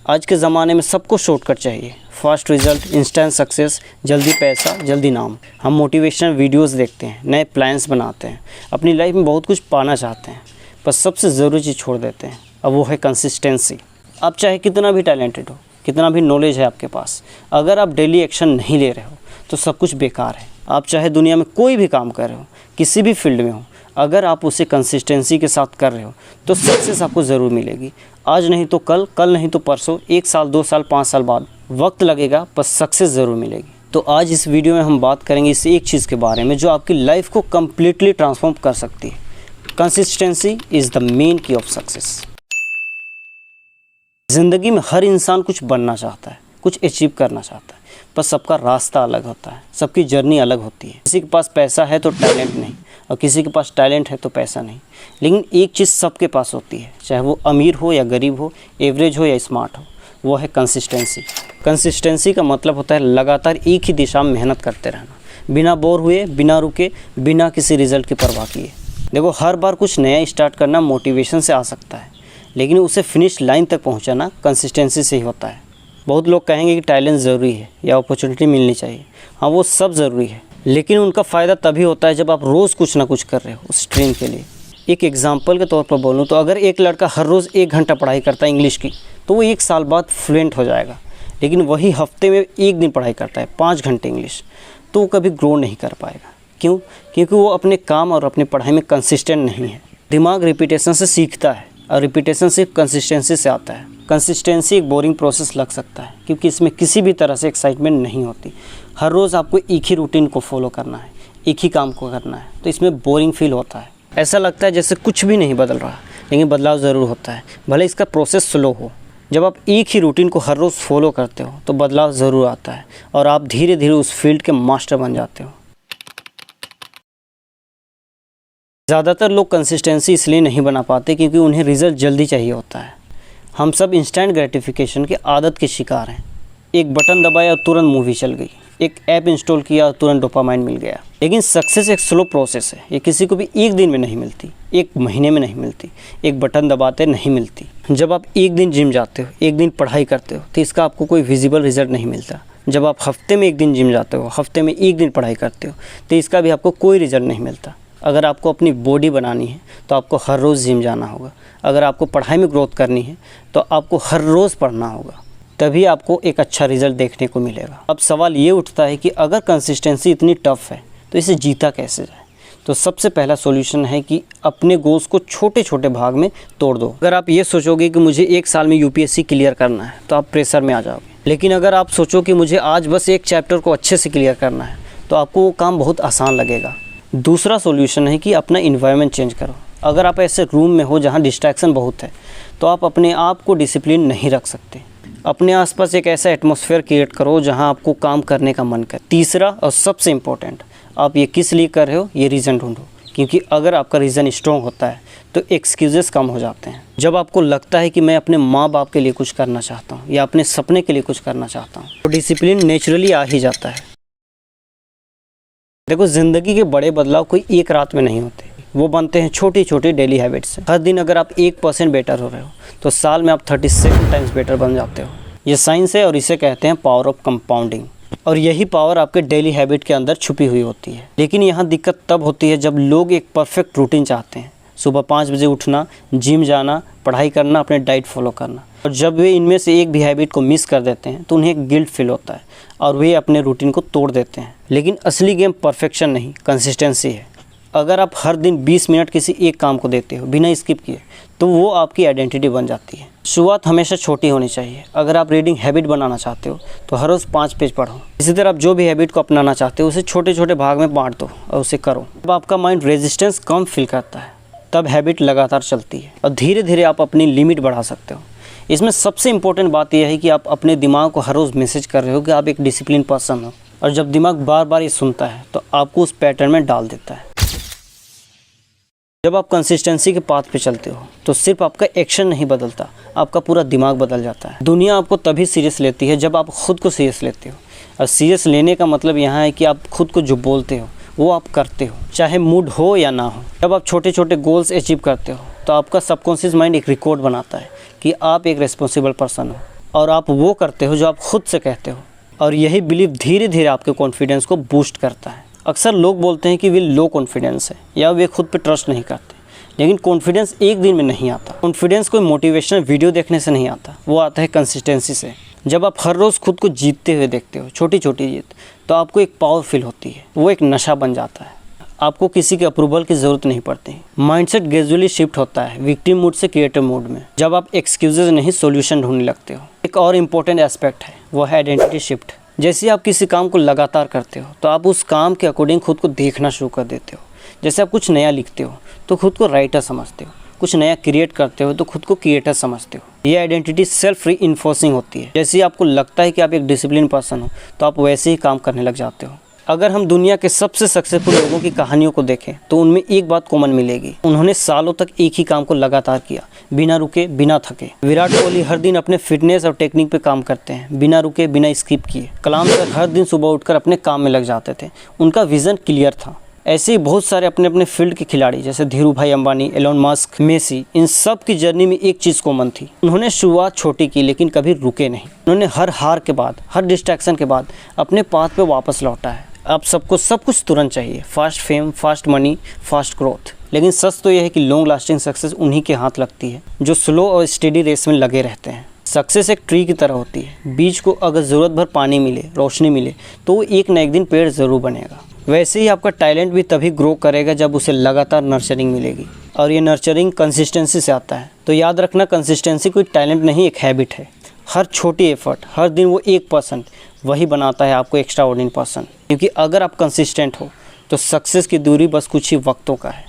आज के ज़माने में सबको शॉर्टकट चाहिए, फास्ट रिजल्ट, इंस्टेंट सक्सेस, जल्दी पैसा, जल्दी नाम। हम मोटिवेशनल वीडियोस देखते हैं, नए प्लान्स बनाते हैं, अपनी लाइफ में बहुत कुछ पाना चाहते हैं, पर सबसे ज़रूरी चीज़ छोड़ देते हैं, अब वो है कंसिस्टेंसी। आप चाहे कितना भी टैलेंटेड हो, कितना भी नॉलेज है आपके पास, अगर आप डेली एक्शन नहीं ले रहे हो तो सब कुछ बेकार है। आप चाहे दुनिया में कोई भी काम कर रहे हो, किसी भी फील्ड में हो, अगर आप उसे कंसिस्टेंसी के साथ कर रहे हो तो सक्सेस आपको ज़रूर मिलेगी। आज नहीं तो कल, कल नहीं तो परसों, 1 साल, 2 साल, 5 साल बाद, वक्त लगेगा पर सक्सेस ज़रूर मिलेगी। तो आज इस वीडियो में हम बात करेंगे इस एक चीज़ के बारे में जो आपकी लाइफ को कम्प्लीटली ट्रांसफॉर्म कर सकती है। कंसिस्टेंसी इज़ द मेन की ऑफ सक्सेस। ज़िंदगी में हर इंसान कुछ बनना चाहता है, कुछ अचीव करना चाहता है, पर सबका रास्ता अलग होता है, सबकी जर्नी अलग होती है। किसी के पास पैसा है तो टैलेंट नहीं, और किसी के पास टैलेंट है तो पैसा नहीं। लेकिन एक चीज़ सबके पास होती है, चाहे वो अमीर हो या गरीब हो, एवरेज हो या स्मार्ट हो, वो है कंसिस्टेंसी। कंसिस्टेंसी का मतलब होता है लगातार एक ही दिशा में मेहनत करते रहना, बिना बोर हुए, बिना रुके, बिना किसी रिज़ल्ट की परवाह किए। देखो, हर बार कुछ नया स्टार्ट करना मोटिवेशन से आ सकता है, लेकिन उसे फिनिश लाइन तक पहुंचाना कंसिस्टेंसी से ही होता है। बहुत लोग कहेंगे कि टैलेंट ज़रूरी है या अपॉर्चुनिटी मिलनी चाहिए। हाँ, वो सब ज़रूरी है, लेकिन उनका फ़ायदा तभी होता है जब आप रोज़ कुछ ना कुछ कर रहे हो उस स्ट्रीम के लिए। एक एग्जांपल के तौर पर बोलूँ तो अगर एक लड़का हर रोज़ 1 घंटा पढ़ाई करता है इंग्लिश की, तो वो 1 साल बाद फ्लुएंट हो जाएगा। लेकिन वही हफ्ते में 1 दिन पढ़ाई करता है 5 घंटे इंग्लिश, तो वो कभी ग्रो नहीं कर पाएगा। क्यों? क्योंकि वो अपने काम और अपनी पढ़ाई में कंसिस्टेंट नहीं है। दिमाग रिपीटेशन से सीखता है और रिपीटेशन सिर्फ कंसिस्टेंसी से आता है। कंसिस्टेंसी एक बोरिंग प्रोसेस लग सकता है क्योंकि इसमें किसी भी तरह से एक्साइटमेंट नहीं होती। हर रोज़ आपको एक ही रूटीन को फॉलो करना है, एक ही काम को करना है, तो इसमें बोरिंग फील होता है। ऐसा लगता है जैसे कुछ भी नहीं बदल रहा, लेकिन बदलाव ज़रूर होता है, भले इसका प्रोसेस स्लो हो। जब आप एक ही रूटीन को हर रोज़ फॉलो करते हो तो बदलाव ज़रूर आता है और आप धीरे धीरे उस फील्ड के मास्टर बन जाते हो। ज़्यादातर लोग कंसिस्टेंसी इसलिए नहीं बना पाते क्योंकि उन्हें रिज़ल्ट जल्दी चाहिए होता है। हम सब इंस्टेंट ग्रेटिफिकेशन की आदत के शिकार हैं। एक बटन दबाया और तुरंत मूवी चल गई, एक ऐप इंस्टॉल किया और तुरंत डोपामाइन मिल गया। लेकिन सक्सेस एक स्लो प्रोसेस है, ये किसी को भी 1 दिन में नहीं मिलती, 1 महीने में नहीं मिलती, एक बटन दबाते नहीं मिलती। जब आप 1 दिन जिम जाते हो, 1 दिन पढ़ाई करते हो, तो इसका आपको कोई विजिबल रिजल्ट नहीं मिलता। जब आप हफ्ते में 1 दिन जिम जाते हो, हफ्ते में 1 दिन पढ़ाई करते हो, तो इसका भी आपको कोई रिजल्ट नहीं मिलता। अगर आपको अपनी बॉडी बनानी है तो आपको हर रोज़ जिम जाना होगा। अगर आपको पढ़ाई में ग्रोथ करनी है तो आपको हर रोज़ पढ़ना होगा, तभी आपको एक अच्छा रिज़ल्ट देखने को मिलेगा। अब सवाल ये उठता है कि अगर कंसिस्टेंसी इतनी टफ है तो इसे जीता कैसे जाए। तो सबसे पहला सॉल्यूशन है कि अपने गोल्स को छोटे छोटे भाग में तोड़ दो। अगर आप ये सोचोगे कि मुझे 1 साल में यूपीएससी क्लियर करना है तो आप प्रेशर में आ जाओगे। लेकिन अगर आप सोचो कि मुझे आज बस एक चैप्टर को अच्छे से क्लियर करना है तो आपको वो काम बहुत आसान लगेगा। दूसरा सॉल्यूशन है कि अपना इन्वायरमेंट चेंज करो। अगर आप ऐसे रूम में हो जहाँ डिस्ट्रैक्शन बहुत है तो आप अपने आप को डिसिप्लिन नहीं रख सकते। अपने आसपास एक ऐसा एटमॉस्फेयर क्रिएट करो जहाँ आपको काम करने का मन करे। तीसरा और सबसे इम्पोर्टेंट, आप ये किस लिए कर रहे हो ये रीज़न ढूंढो, क्योंकि अगर आपका रीज़न स्ट्रॉन्ग होता है तो एक्सक्यूजेस कम हो जाते हैं। जब आपको लगता है कि मैं अपने माँ बाप के लिए कुछ करना चाहता हूँ या अपने सपने के लिए कुछ करना चाहता हूँ, तो डिसिप्लिन नेचुरली आ ही जाता है। देखो, ज़िंदगी के बड़े बदलाव कोई एक रात में नहीं होते, वो बनते हैं छोटी छोटी डेली हैबिट्स से। हर दिन अगर आप 1% बेटर हो रहे हो तो साल में आप 37 टाइम्स बेटर बन जाते हो। ये साइंस है और इसे कहते हैं पावर ऑफ कंपाउंडिंग। और यही पावर आपके डेली हैबिट के अंदर छुपी हुई होती है। लेकिन यहाँ दिक्कत तब होती है जब लोग एक परफेक्ट रूटीन चाहते हैं, सुबह 5 बजे उठना, जिम जाना, पढ़ाई करना, अपने डाइट फॉलो करना, और जब वे इनमें से एक भी हैबिट को मिस कर देते हैं तो उन्हें एक गिल्ट फील होता है और वे अपने रूटीन को तोड़ देते हैं। लेकिन असली गेम परफेक्शन नहीं, कंसिस्टेंसी है। अगर आप हर दिन 20 मिनट किसी एक काम को देते हो बिना स्किप किए तो वो आपकी आइडेंटिटी बन जाती है। शुरुआत हमेशा छोटी होनी चाहिए। अगर आप रीडिंग हैबिट बनाना चाहते हो तो हर रोज़ 5 पेज पढ़ो। इसी तरह आप जो भी हैबिट को अपनाना चाहते हो उसे छोटे छोटे भाग में बांट दो और उसे करो। जब आपका माइंड रेजिस्टेंस कम फील करता है तब हैबिट लगातार चलती है और धीरे धीरे आप अपनी लिमिट बढ़ा सकते हो। इसमें सबसे इम्पोर्टेंट बात यह है कि आप अपने दिमाग को हर रोज़ मैसेज कर रहे हो कि आप एक डिसिप्लिन पर्सन हो, और जब दिमाग बार बार ये सुनता है तो आपको उस पैटर्न में डाल देता है। जब आप कंसिस्टेंसी के पाथ पे चलते हो तो सिर्फ आपका एक्शन नहीं बदलता, आपका पूरा दिमाग बदल जाता है। दुनिया आपको तभी सीरियस लेती है जब आप खुद को सीरियस लेते हो, और सीरियस लेने का मतलब यहाँ है कि आप खुद को जो बोलते हो वो आप करते हो, चाहे मूड हो या ना हो। जब आप छोटे छोटे गोल्स अचीव करते हो तो आपका सबकॉन्शियस माइंड एक रिकॉर्ड बनाता है कि आप एक रिस्पॉन्सिबल पर्सन हो। और आप वो करते हो जो आप खुद से कहते हो, और यही बिलीव धीरे धीरे आपके कॉन्फिडेंस को बूस्ट करता है। अक्सर लोग बोलते हैं कि वे लो कॉन्फिडेंस है या वे खुद पे ट्रस्ट नहीं करते, लेकिन कॉन्फिडेंस एक दिन में नहीं आता। कॉन्फिडेंस कोई मोटिवेशनल वीडियो देखने से नहीं आता, वो आता है कंसिस्टेंसी से। जब आप हर रोज़ खुद को जीतते हुए देखते हो, छोटी छोटी जीत, तो आपको एक पावर फील होती है, वो एक नशा बन जाता है। आपको किसी के अप्रूवल की ज़रूरत नहीं पड़ती। माइंडसेट ग्रेजुअली शिफ्ट होता है विक्टिम मूड से क्रिएटिव मूड में, जब आप एक्सक्यूजेज नहीं सॉल्यूशन ढूंढने लगते हो। एक और इम्पोर्टेंट एस्पेक्ट है, वो है आइडेंटिटी शिफ्ट। जैसे आप किसी काम को लगातार करते हो तो आप उस काम के अकॉर्डिंग खुद को देखना शुरू कर देते हो। जैसे आप कुछ नया लिखते हो तो खुद को राइटर समझते हो, कुछ नया क्रिएट करते हो तो खुद को क्रिएटर समझते हो। ये आइडेंटिटी सेल्फ रीइंफोर्सिंग होती है। जैसे आपको लगता है कि आप एक डिसिप्लिन पर्सन हो तो आप वैसे ही काम करने लग जाते हो। अगर हम दुनिया के सबसे सक्सेसफुल लोगों की कहानियों को देखें तो उनमें एक बात कॉमन मिलेगी, उन्होंने सालों तक एक ही काम को लगातार किया, बिना रुके बिना थके। विराट कोहली हर दिन अपने फिटनेस और टेक्निक पे काम करते हैं, बिना रुके बिना स्किप किए। कलाम सर हर दिन सुबह उठकर अपने काम में लग जाते थे, उनका विज़न क्लियर था। ऐसे ही बहुत सारे अपने अपने फील्ड के खिलाड़ी जैसे धीरू भाई अंबानी, एलोन मस्क, मेसी, इन सब की जर्नी में एक चीज़ कॉमन थी, उन्होंने शुरुआत छोटी की लेकिन कभी रुके नहीं। उन्होंने हर हार के बाद, हर डिस्ट्रैक्शन के बाद अपने पाथ पे वापस लौटा है। अब सबको सब कुछ तुरंत चाहिए, fast fame, fast money, fast growth, लेकिन सच तो यह है कि लॉन्ग लास्टिंग सक्सेस उन्हीं के हाथ लगती है जो स्लो और स्टेडी रेस में लगे रहते हैं। सक्सेस एक ट्री की तरह होती है, बीज को अगर ज़रूरत भर पानी मिले, रोशनी मिले तो वो एक न एक दिन पेड़ ज़रूर बनेगा। वैसे ही आपका टैलेंट भी तभी ग्रो करेगा जब उसे लगातार नर्चरिंग मिलेगी, और ये नर्चरिंग कंसिस्टेंसी से आता है। तो याद रखना, कंसिस्टेंसी कोई टैलेंट नहीं, एक हैबिट है। हर छोटी एफर्ट, हर दिन वो 1% वही बनाता है आपको एक्स्ट्रा ऑर्डिनरी पर्सन। क्योंकि अगर आप कंसिस्टेंट हो तो सक्सेस की दूरी बस कुछ ही वक्तों का है।